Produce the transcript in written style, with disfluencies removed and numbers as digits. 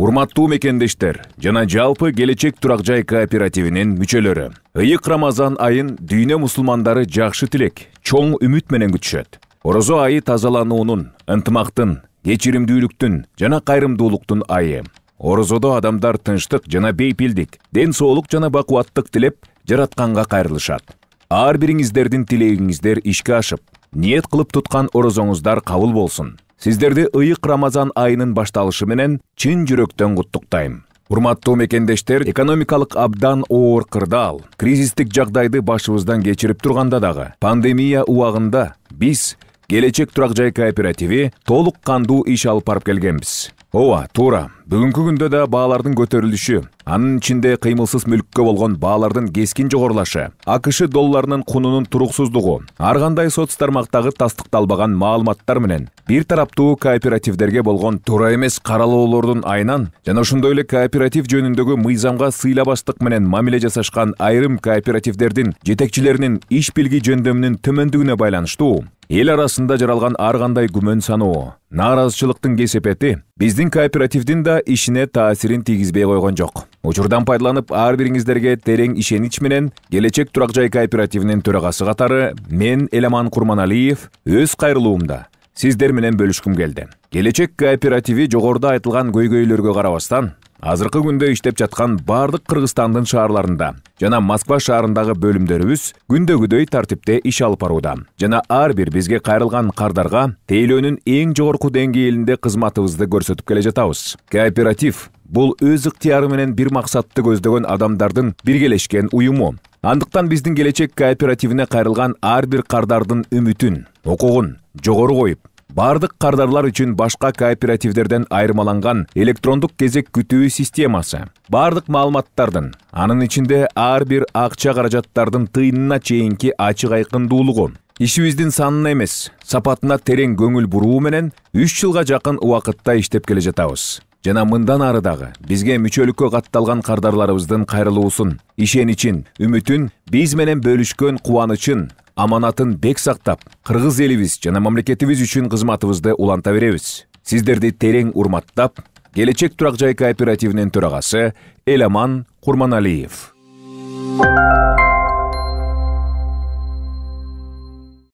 Урматтуу мекендештер жана жалпы Келечек Турак Жай кооперативинин мүчөлөрү. Ыйык Рамазан айын дүйнө мусулмандары жакшы тилек, чоң үмүт менен күтүшөт. Орозо айы тазалануунун, ынтымактын, кечиримдүүлүктүн жана кайрымдуулуктун айы. Орозодо адамдар тынчтык жана бейпилдик, ден соолук жана бакубаттык тилеп, жаратканга кайрылышат. Ар бириңиздердин тилегиңиздер ишке ашып, ниет кылып туткан орозоңуздар кабыл болсун. Сиздерди Ыйык Рамазан айынын башталышы менен чын жүрөктөн куттуктайм. Урматтуу мекендештер, экономикалык абдан оор кырдаал, кризистик жагдайды башыбыздан кечирип турганда дагы, пандемия убагында биз Келечек Турак Жай кооперативи толук кандуу иш алып барып келгенбиз. Ооба, туура. Бүгүнкү күндө да баалардын көтөрүлүшү, анын ичинде кыймылсыз мүлккө болгон баалардын кескин жогорулашы, АКШ долларынын кунунун туруксуздугу, ар кандай соц тармактагы тастыкталбаган маалыматтар менен бир тараптуу кооперативдерге болгон туура эмес каралоолордун айынан жана ошондой эле кооператив жөнүндөгү мыйзамга сыйлабаштык менен мамиле жасашкан айрым кооперативдердин жетекчилеринин иш билги жөндөмүнүн төмөндүгүнө байланыштуу эл арасында жаралган ар кандай күмөн саноо, нааразычылыктын кесепети биздин кооперативдин да ишине таасирин тийгизбей койгон жок. Учурдан пайдаланып, ар бириңиздерге терең ишенич менен Келечек Турак Жай кооперативинин төрагасы катары мен Эламан Курманалиев өз кайрылуумда сиздер менен бөлүшкүм келди. Келечек кооперативи жогоруда айтылган көйгөйлөргө карабастан, азыркы күндө иштеп жаткан бардык Кыргызстандын шаарларында жана Москва шаарындагы бөлүмдөрүбүз күндөгүдөй тартипте иш алып барууда. Жана ар бир бизге кайрылган кардарга тейлөөнүн эң жогорку деңгээлинде кызматыбызды көрсөтүп келе жатабыз. Кооператив бул өз ыктыяры менен бир максатты көздөгөн адамдардын биргелешкен уюму. Андыктан биздин Келечек кооперативине кайрылган ар бир кардардын үмүтүн, укугун жогору коюп, бардык кардарлар үчүн башка кооперативдерден айырмаланган электрондук кезек күтүү системасы, бардык маалыматтардын, анын ичинде ар бир акча каражаттардын тыйынына чейинки ачык айкындуулугу, ишибиздин санына эмес, сапатына терең көңүл буруу менен 3 жылга жакын убакытта иштеп келе жатабыз. Жана мындан ары дагы бизге мүчөлүккө катталган кардарларыбыздын кайрылуусун, ишеничин, үмүтүн, биз менен бөлүшкөн кубанычын, аманатын бек сактап, кыргыз элибиз жана мамлекетибиз үчүн кызматыбызды уланта беребиз. Сиздерди терең урматтап, Келечек Турак Жай кооперативинин төрагасы Эламан Курманалиев.